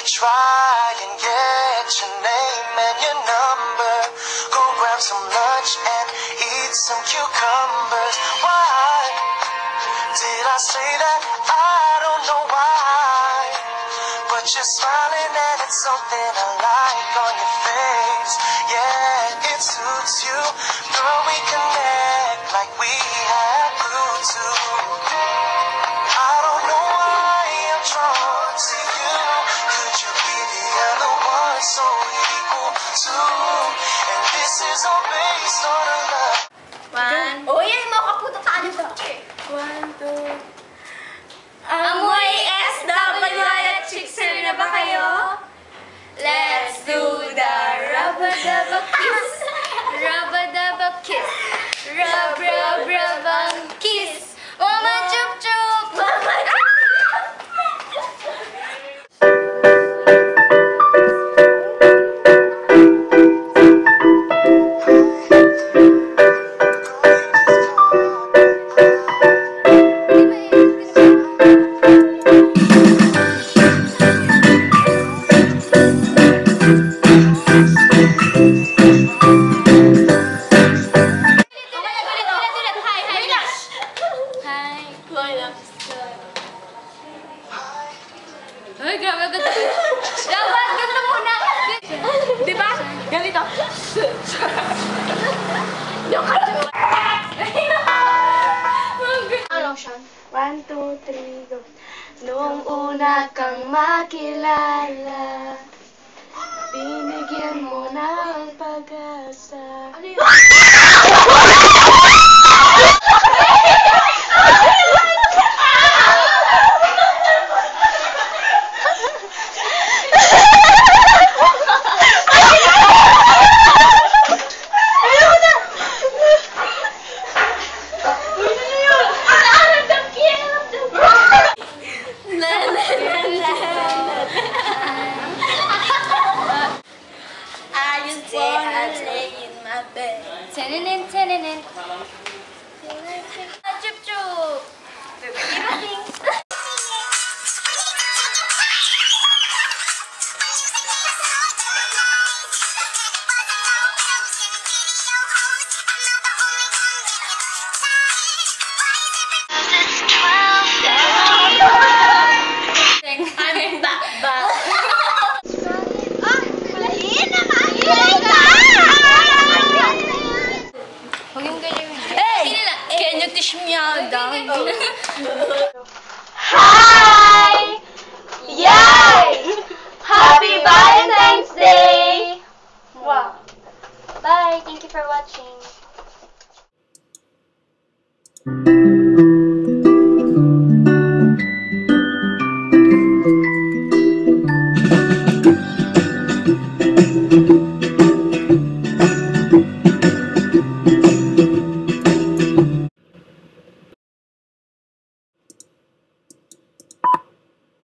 try and get your name and your number. Go grab some lunch and eat some cucumbers. Why did I say that? I don't know why. But you're smiling and it's something I like on your face. Yeah, it suits you. Girl, we connect like we have Bluetooth. I don't know why I'm drawn to you. Could you be the other one so equal to? And this is all based on a love. One. Oh, yan, mga kaputo tayo sa check. 1, 2. Amoy SWI at Chickser na ba kayo? Let's do the rubber-dubber kiss. Rubber-dubber kiss. Rub-rub-rub-ang kiss. Mama chup-chup. Mama Ay, grabe, ganda. Dapat, ganda muna. Diba? Ganito. Ano siya? 1, 2, 3, go. Noong una kang makilala, binigyan mo ng pag-asa. Ano yun? Tenenen, tenenen. Chup-chup. Iba-ting. I'm back. Huwag yung ganyan. Hey! Can you teach me how down?